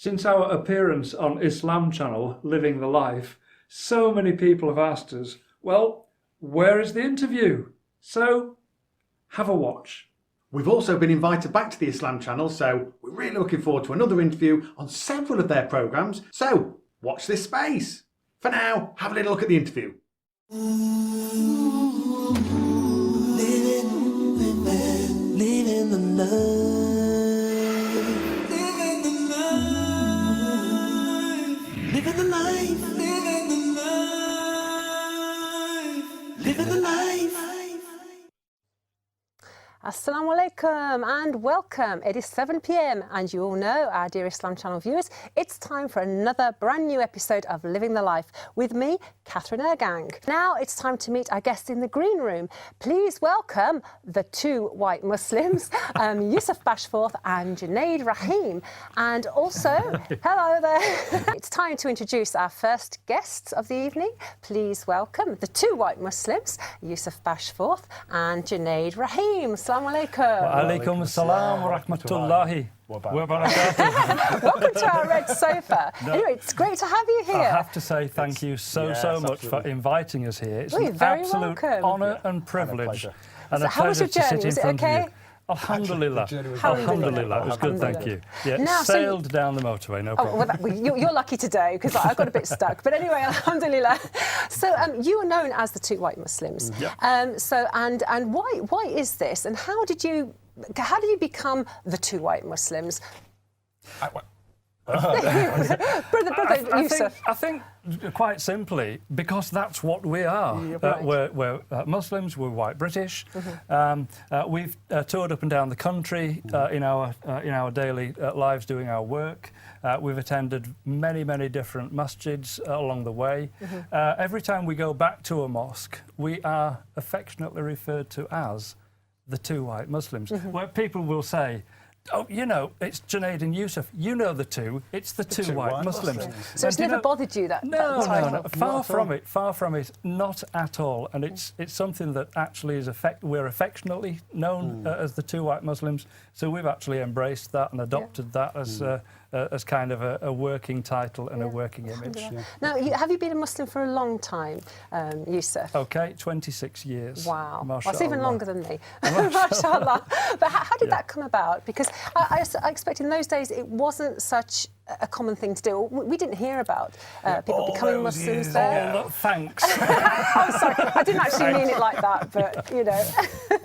Since our appearance on Islam Channel, Living the Life, so many people have asked us, well, where is the interview? So, have a watch. We've also been invited back to the Islam Channel, so we're really looking forward to another interview on several of their programmes. So, watch this space. For now, have a little look at the interview. Living the life. Living the life. Living the life. Living the life. Living the life. Assalamu alaikum and welcome. It is 7 p.m. and you all know, our dear Islam Channel viewers, it's time for another brand new episode of Living the Life with me, Catherine Ergang. Now it's time to meet our guests in the green room. Please welcome the two white Muslims, Yusuf Bashforth and Junaid Rahim. And also, hello there. It's time to introduce our first guests of the evening. Please welcome the two white Muslims, Yusuf Bashforth and Junaid Rahim. Assalamu alaikum. Wa alaikum assalam wa rahmatullahi wa barakatuh. Welcome to our red sofa. Anyway, it's great to have you here. I have to say thank you so much for inviting us here. It's an very absolute welcome. honour and privilege. And So how was your journey? Was it okay? Alhamdulillah. Alhamdulillah. It was good, thank you. Yeah, Now, sailed down the motorway, no problem. You're lucky today because I got a bit stuck. But anyway, alhamdulillah. So you are known as the two white Muslims. Yeah. And why is this? And how did you become the two white Muslims? Brother Yusuf. I think quite simply because that's what we are. Right. We're Muslims. We're white British. We've toured up and down the country in our daily lives doing our work. We've attended many different masjids along the way. Every time we go back to a mosque, we are affectionately referred to as the two white Muslims, where people will say, oh, you know, it's Junaid and Yusuf. You know the two. It's the two white Muslims. So it's never bothered you that title? No. Far from it. Not at all. And it's something that actually is we're affectionately known as the two white Muslims. So we've actually embraced that and adopted that as kind of a working title and a working image. Now, have you been a Muslim for a long time, Yusuf? Okay, 26 years. Wow. Mashallah. That's even longer than me. Mashallah. But how did that come about? Because I expect in those days it wasn't such a common thing to do. We didn't hear about people becoming Muslims there. Oh, thanks. I'm sorry, I didn't actually mean it like that, but you know.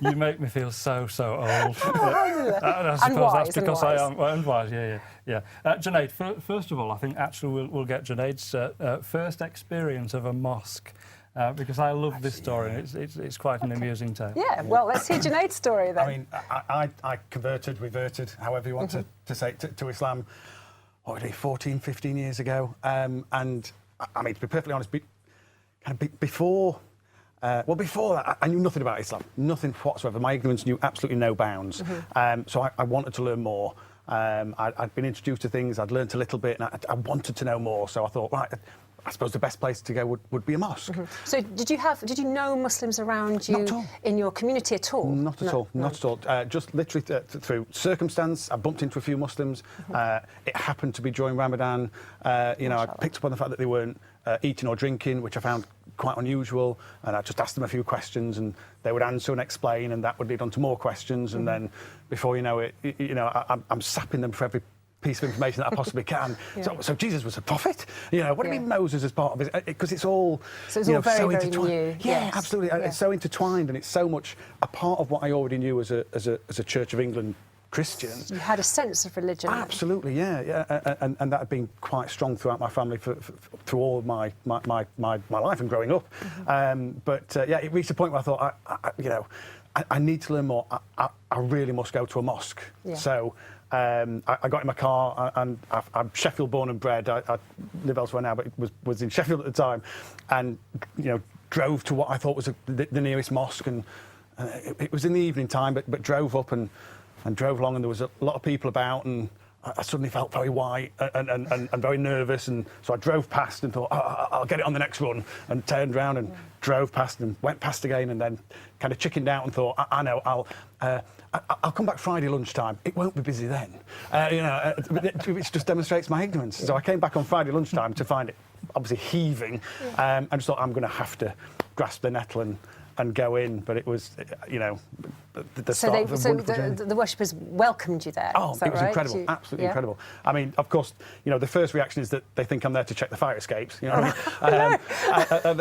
You make me feel so old. I suppose and wise, that's because I am wise. Yeah. Junaid, first of all, I think actually we'll get Junaid's first experience of a mosque. Because I love this story, and it's quite an amusing tale. Yeah, well, let's hear Junaid's story then. I mean, I converted, reverted, however you want to say it, to Islam, what was it, 14, 15 years ago. And I mean, to be perfectly honest, before that, I knew nothing about Islam, nothing whatsoever. My ignorance knew absolutely no bounds. So I wanted to learn more. I'd been introduced to things, I'd learnt a little bit, and I wanted to know more. So I thought, right, I suppose the best place to go would be a mosque. So did you know Muslims around you in your community at all? Not at all. Just literally through circumstance, I bumped into a few Muslims. It happened to be during Ramadan. I picked up on the fact that they weren't eating or drinking, which I found quite unusual, and I just asked them a few questions and they would answer and explain, and that would lead on to more questions, and then before you know it, I'm sapping them for every piece of information that I possibly can. So Jesus was a prophet? What do you mean Moses is part of it? Because it's all very, very intertwined. new. Yeah, yes. Absolutely. Yeah. It's so intertwined, and it's so much a part of what I already knew as a Church of England Christian. You had a sense of religion. Absolutely, yeah. And that had been quite strong throughout my family through all of my life and growing up. It reached a point where I thought, I need to learn more. I really must go to a mosque. Yeah. So I got in my car, and I'm Sheffield born and bred. I live elsewhere now, but was in Sheffield at the time, and drove to what I thought was the nearest mosque, and it was in the evening time, but drove up and drove along, and there was a lot of people about, and I suddenly felt very white and very nervous, and so I drove past and thought, I'll get it on the next run, and turned around and drove past and went past again, and then kind of chickened out and thought, I know, I'll come back Friday lunchtime. It won't be busy then. Which just demonstrates my ignorance. So I came back on Friday lunchtime to find it obviously heaving, and just thought, I'm going to have to grasp the nettle and go in, but it was, the start of a wonderful journey. The worshippers welcomed you there. Oh, is that it was right? incredible, absolutely incredible. I mean, of course, the first reaction is that they think I'm there to check the fire escapes. You know what I mean?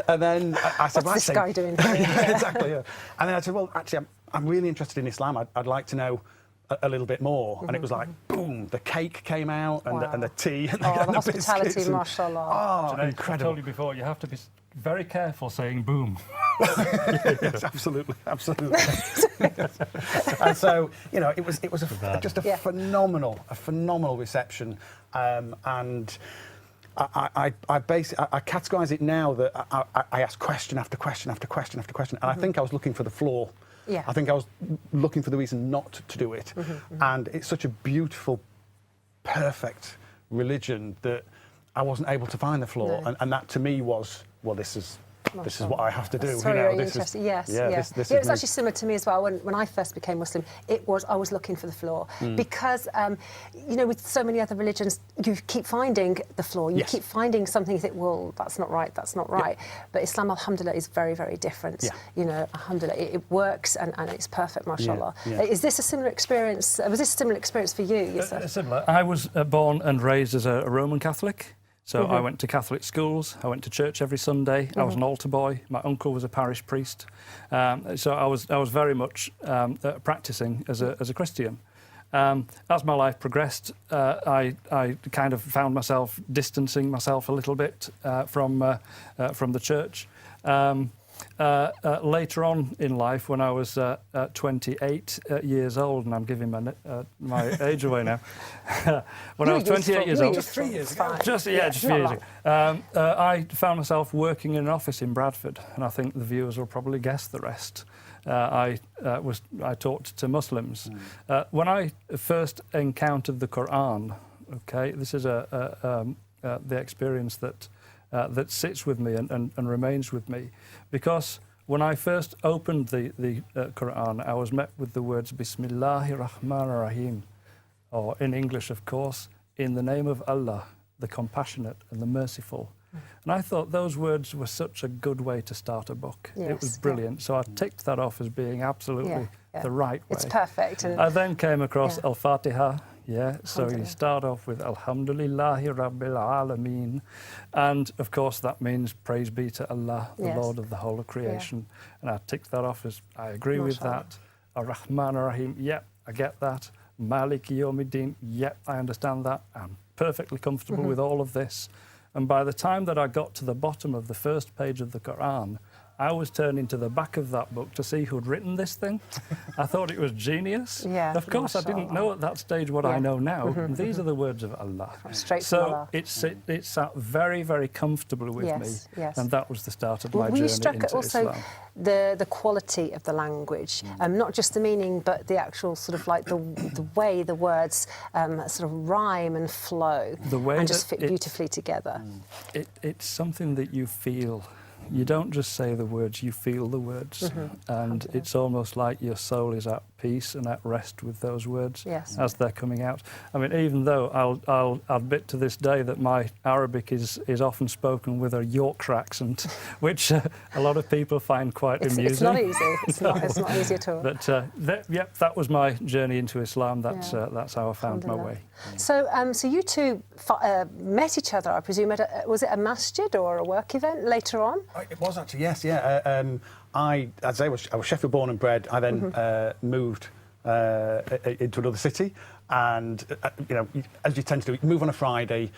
And then I said, "What's this guy doing here?" Yeah, exactly. Yeah. And then I said, well, actually, I'm really interested in Islam. I'd like to know a little bit more. And it was like, boom, the cake came out, and the tea, and the the hospitality, biscuits, and, mashallah. Sinead, incredible. I told you before, you have to be very careful saying boom. Yes, absolutely. And so, it was just a phenomenal reception, and I categorise it now that I ask question after question after question after question, and I think I was looking for the flaw. Yeah. I think I was looking for the reason not to do it, and it's such a beautiful, perfect religion that I wasn't able to find the flaw, and that to me was, well, this is what I have to do. That's very interesting. Yes. This It was actually similar to me as well. When I first became Muslim, I was looking for the flaw because, with so many other religions, you keep finding the flaw. You keep finding something. You think, well, that's not right. That's not right. But Islam, alhamdulillah, is very, very different. Yeah. Alhamdulillah, it works and it's perfect, mashallah. Yeah. Is this a similar experience? Was this a similar experience for you yourself? Similar. I was born and raised as a Roman Catholic. So I went to Catholic schools, I went to church every Sunday, I was an altar boy, my uncle was a parish priest. So I was very much practising as a Christian. As my life progressed, I kind of found myself distancing myself a little bit from the church. Later on in life, when I was 28 years old, and I'm giving my age away now, when I was 28 years old, just 3 years ago, just 3 years ago, I found myself working in an office in Bradford, and I think the viewers will probably guess the rest. I talked to Muslims. When I first encountered the Quran, this is the experience that sits with me and remains with me, because when I first opened the Quran, I was met with the words Bismillahir Rahmanir Rahim, or in English, of course, in the name of Allah, the compassionate and the merciful. And I thought those words were such a good way to start a book. Yes, it was brilliant. So I ticked that off as being absolutely the right way. It's perfect. I then came across Al-Fatiha. So you start off with Alhamdulillahi Rabbil Alameen, and of course that means praise be to Allah, the Lord of the whole of creation. And I ticked that off as I agree with that. Ar-Rahman Ar-Rahim, I get that. Maliki Yawmiddin, I understand that. I'm perfectly comfortable with all of this. And by the time that I got to the bottom of the first page of the Quran, I was turning to the back of that book to see who'd written this thing. I thought it was genius. Of course, I didn't know at that stage what I know now. And these are the words of Allah. Straight from Allah. It sat very, very comfortably with me. And that was the start of my journey Were you struck into at also Islam. The quality of the language, not just the meaning, but the actual sort of like the way the words sort of rhyme and flow and just fit beautifully together? It's something that you feel. You don't just say the words, you feel the words. And it's almost like your soul is at peace and at rest with those words as they're coming out. I mean, even though I'll admit to this day that my Arabic is often spoken with a Yorkshire accent, which a lot of people find quite amusing. It's not easy. It's not easy at all. But that was my journey into Islam. That's how I found my way. So you two met each other, I presume, was it a masjid or a work event later on? It was actually, yes, I was Sheffield born and bred. I then moved into another city, and as you tend to do, you move on a Friday.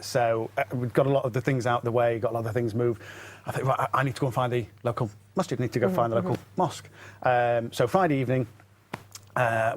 So we've got a lot of the things out the way, got a lot of the things moved. I think, right, I need to go and find the local masjid. I need to go find the local mosque. So Friday evening,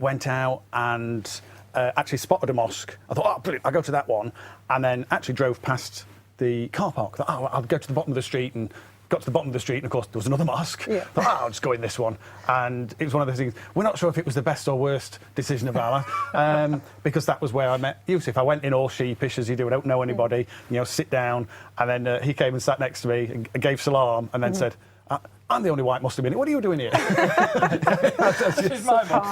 went out and actually spotted a mosque. I thought, oh, brilliant! I'll go to that one, and then actually drove past the car park. Thought, I'll go to the bottom of the street and got to the bottom of the street, and of course there was another mosque. Yeah. Thought, I'll just go in this one. And it was one of those things, we're not sure if it was the best or worst decision of our life, because that was where I met Yusuf. I went in all sheepish, as you do, I don't know anybody, sit down, and then he came and sat next to me and gave salam, and then said, I'm the only white Muslim in it. What are you doing here? This is my mum.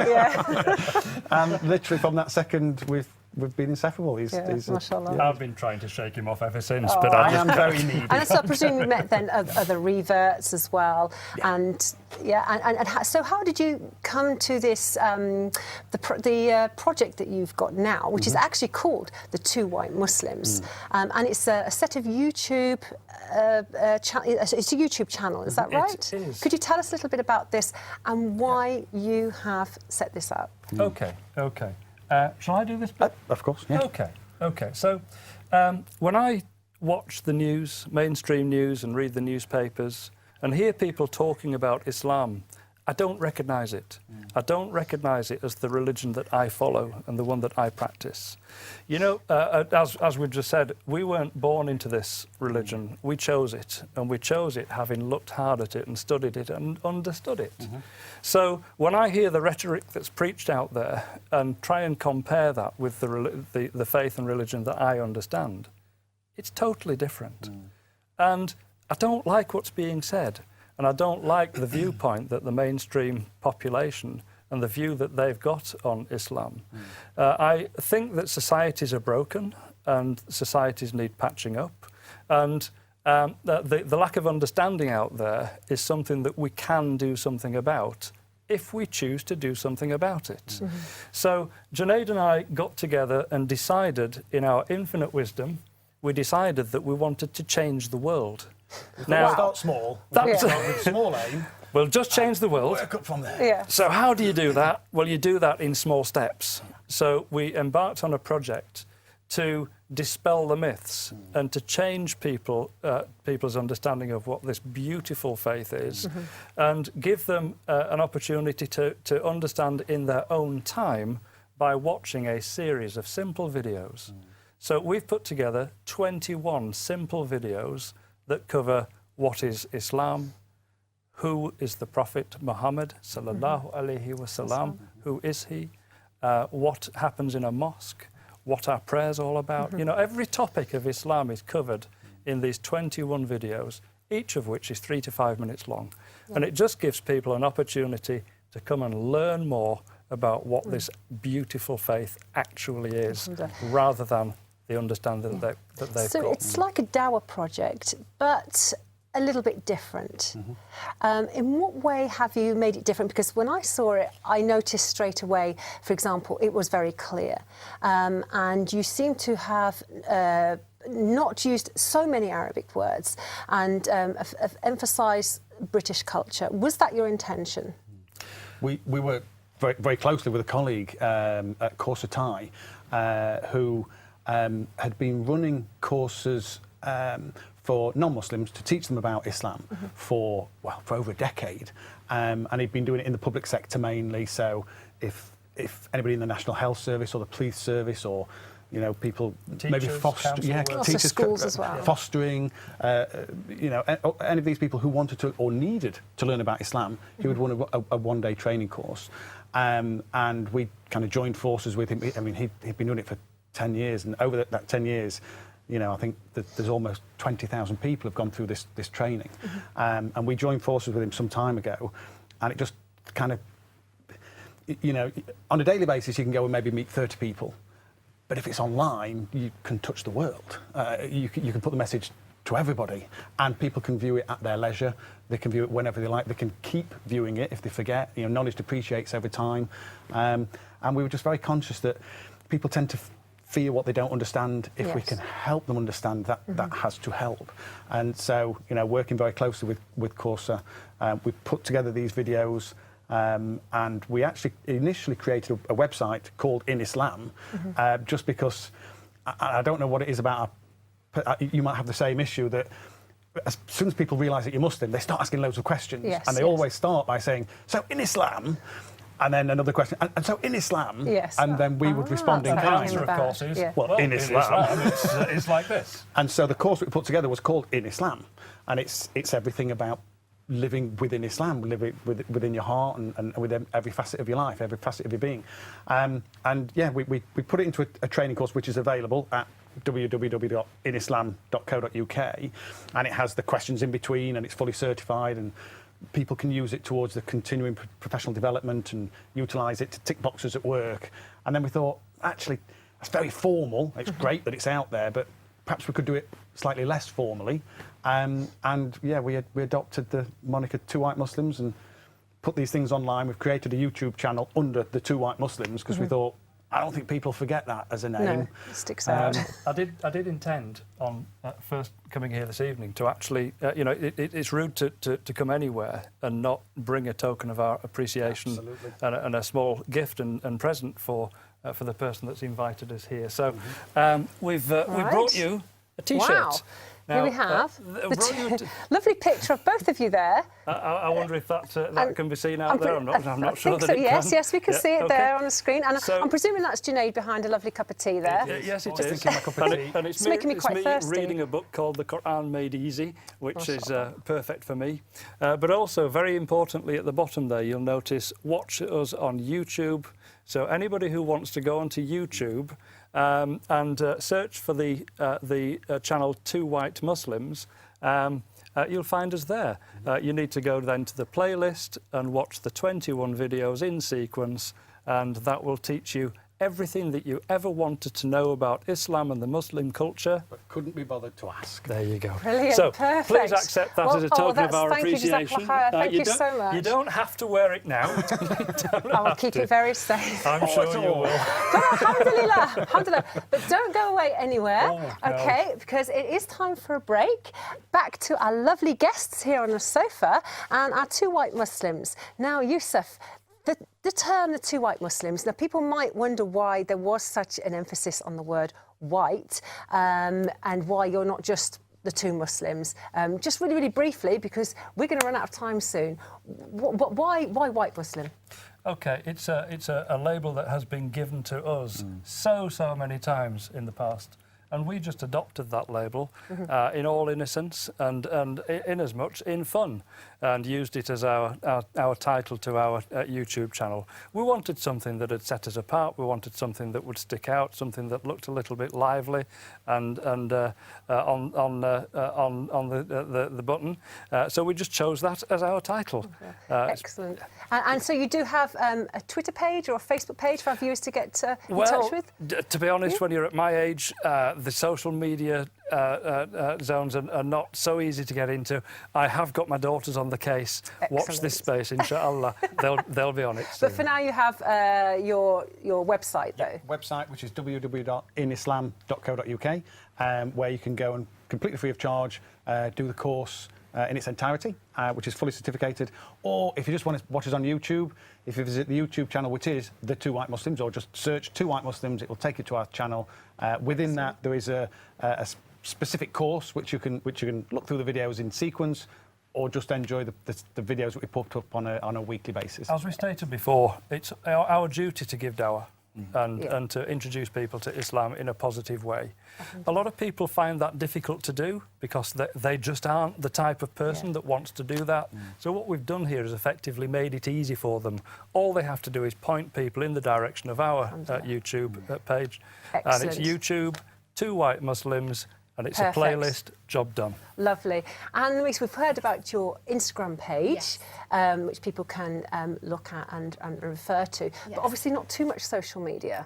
Yeah. Literally from that second, we've been inseparable. He's mashallah. I've been trying to shake him off ever since, Oh. but I am very needy. And so I presume you met then other reverts as well. Yeah. And so how did you come to this, the project that you've got now, which is actually called The Two White Muslims? And it's a set of YouTube, it's a YouTube channel, is that right? It is. Could you tell us a little bit about this and why you have set this up? Okay. Shall I do this bit? Of course, yeah. Okay. So when I watch the news, mainstream news, and read the newspapers and hear people talking about Islam, I don't recognise it. I don't recognise it as the religion that I follow and the one that I practice. As we've just said, we weren't born into this religion. We chose it, and we chose it having looked hard at it and studied it and understood it. So when I hear the rhetoric that's preached out there and try and compare that with the faith and religion that I understand, it's totally different. And I don't like what's being said. And I don't like the viewpoint that the mainstream population and the view that they've got on Islam. I think that societies are broken and societies need patching up. And the lack of understanding out there is something that we can do something about if we choose to do something about it. So Junaid and I got together and decided, in our infinite wisdom, we decided that we wanted to change the world. Now, start small. That's Start with small aim. We'll just change the world. Work up from there. Yeah. So how do you do that? Well, you do that in small steps. So we embarked on a project to dispel the myths and to change people's understanding of what this beautiful faith is and give them an opportunity to understand in their own time by watching a series of simple videos. So we've put together 21 simple videos that cover what is Islam, who is the Prophet Muhammad sallallahu alaihi wasallam, who is he, what happens in a mosque, what are prayers all about. Every topic of Islam is covered in these 21 videos, each of which is 3 to 5 minutes long. And it just gives people an opportunity to come and learn more about what this beautiful faith actually is, rather than the understanding that they've got. So it's like a dawah project, but a little bit different. In what way have you made it different? Because when I saw it, I noticed straight away, for example, it was very clear. And you seem to have not used so many Arabic words and emphasised British culture. Was that your intention? We work very, very closely with a colleague at Corsa Thai who had been running courses for non-Muslims to teach them about Islam for over a decade, and he'd been doing it in the public sector mainly. So if anybody in the National Health Service or the police service, or people teachers, maybe teachers, schools as well, fostering, any of these people who wanted to or needed to learn about Islam, he would run a one-day training course, and we kind of joined forces with him. I mean, he'd been doing it for 10 years, and over that 10 years, I think that there's almost 20,000 people have gone through this training. And we joined forces with him some time ago, and it just kind of, on a daily basis, you can go and maybe meet 30 people. But if it's online, you can touch the world. You can put the message to everybody, and people can view it at their leisure. They can view it whenever they like. They can keep viewing it if they forget. Knowledge depreciates over time. And we were just very conscious that people tend to fear what they don't understand. If we can help them understand that, that has to help. And so, working very closely with Corsa, we put together these videos, and we actually initially created a website called In Islam, just because I don't know what it is about. You might have the same issue that as soon as people realise that you're Muslim, they start asking loads of questions, and they always start by saying, "So in Islam, And then another question. And so in Islam, Yes. and then we would respond in And the kind. answer, of course, is, Yeah. Well, in Islam. it's like this. And so the course we put together was called In Islam, and it's everything about living within Islam, living within your heart and within every facet of your life, every facet of your being. And yeah, we put it into a training course which is available at www.inislam.co.uk, and it has the questions in between, and it's fully certified, and people can use it towards the continuing professional development and utilise it to tick boxes at work. And then we thought, actually, that's very formal. It's great that it's out there, but perhaps we could do it slightly less formally. And yeah, we adopted the moniker Two White Muslims and put these things online. We've created a YouTube channel under the Two White Muslims because we thought, I don't think people forget that as a name. No, it sticks out. I did intend on first coming here this evening to actually, you know, it's rude to come anywhere and not bring a token of our appreciation and a small gift and present for the person that's invited us here. So we've brought you a T-shirt. Wow. Now, Here we have lovely picture of both of you there. I wonder if that can be seen out there. I'm not sure that so. it Yes, can. yes, we can see it there on the screen. And So- I'm presuming that's Junaid behind a lovely cup of tea there. Yes, it Just is. thinking my cup of tea. And it's It's making me quite thirsty. reading a book called The Quran Made Easy, which is perfect for me. But also, very importantly, at the bottom there, you'll notice watch us on YouTube. So anybody who wants to go onto YouTube and search for the channel Two White Muslims, you'll find us there. You need to go then to the playlist and watch the 21 videos in sequence, and that will teach you everything that you ever wanted to know about Islam and the Muslim culture. But couldn't be bothered to ask. There you go. Brilliant, so perfect. please accept that as a token of our thank you, appreciation. Jazakallah khair. Thank you don't- so much. You don't have to wear it now. I will keep it very safe. I'm sure you will. Alhamdulillah, alhamdulillah. But don't go away anywhere, Oh, no. okay? Because it is time for a break. Back to our lovely guests here on the sofa and our Two White Muslims. Now, Yusuf, the term the Two White Muslims, now people might wonder why there was such an emphasis on the word white and why you're not just the two Muslims. Just really, really briefly, because we're going to run out of time soon. Why white Muslim? OK, it's a label that has been given to us so many times in the past. And we just adopted that label in all innocence and in as much in fun, and used it as our title to our YouTube channel. We wanted something that had set us apart. We wanted something that would stick out, something that looked a little bit lively, and on the button. So we just chose that as our title. Excellent. And so you do have a Twitter page or a Facebook page for our viewers to get in touch with? To be honest, when you're at my age, the social media zones are not so easy to get into. I have got my daughters on the case. Excellent. Watch this space, inshallah. they'll be on it soon. But for now, you have your website, though. Website, which is www.inislam.co.uk, where you can go and completely free of charge do the course in its entirety, which is fully certificated. Or if you just want to watch us on YouTube, if you visit the YouTube channel, which is The Two White Muslims, or just search Two White Muslims, it will take you to our channel. Within that, there is a specific course which you can look through the videos in sequence, or just enjoy the videos that we put up on a weekly basis. As we stated before, it's our duty to give dawah and to introduce people to Islam in a positive way. A lot of people find that difficult to do because they just aren't the type of person that wants to do that. So what we've done here is effectively made it easy for them. All they have to do is point people in the direction of our YouTube page. Excellent. And it's YouTube, Two White Muslims, and it's Perfect. a playlist, job done. Lovely. And Louise, we've heard about your Instagram page, which people can look at and refer to, but obviously not too much social media.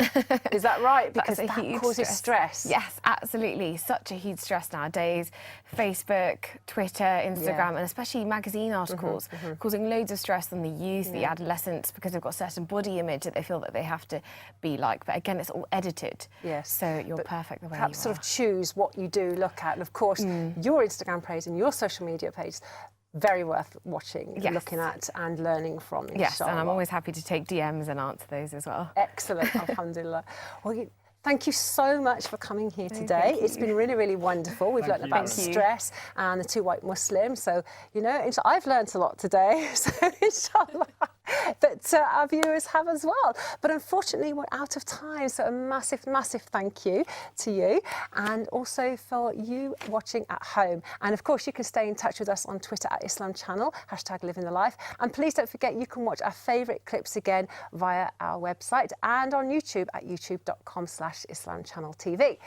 Is that right? Because that causes stress. Yes, absolutely. Such a huge stress nowadays. Facebook, Twitter, Instagram, and especially magazine articles, causing loads of stress on the youth, the adolescents, because they've got a certain body image that they feel that they have to be like. But again, it's all edited. Yes. So you're perfect the way you are. Perhaps sort of choose what you do look at. And of course, your Instagram page and your social media page, very worth watching, looking at and learning from. Yes, inshallah. and I'm always happy to take DMs and answer those as well. Excellent, alhamdulillah. Well, thank you so much for coming here today. It's been really, really wonderful. We've learned about stress and the Two White Muslims. So, you know, I've learned a lot today. So, inshallah, but our viewers have as well. But unfortunately, we're out of time. So a massive, massive thank you to you, and also for you watching at home. And of course, you can stay in touch with us on Twitter at Islam Channel, #LivingTheLife. And please don't forget, you can watch our favourite clips again via our website and on YouTube at youtube.com/IslamChannelTV.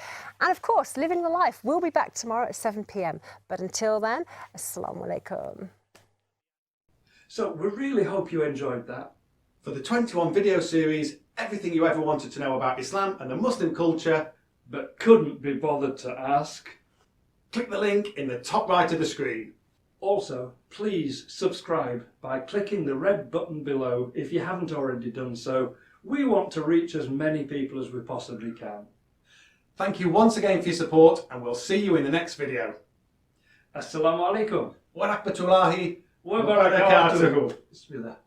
And of course, Living the Life will be back tomorrow at 7 p.m. But until then, Assalamu alaikum. So we really hope you enjoyed that. For the 21 video series, everything you ever wanted to know about Islam and the Muslim culture, but couldn't be bothered to ask, click the link in the top right of the screen. Also, please subscribe by clicking the red button below if you haven't already done so. We want to reach as many people as we possibly can. Thank you once again for your support, and we'll see you in the next video. Assalamu alaikum Wa rahmatullahi wa barakatuh. Bismillah.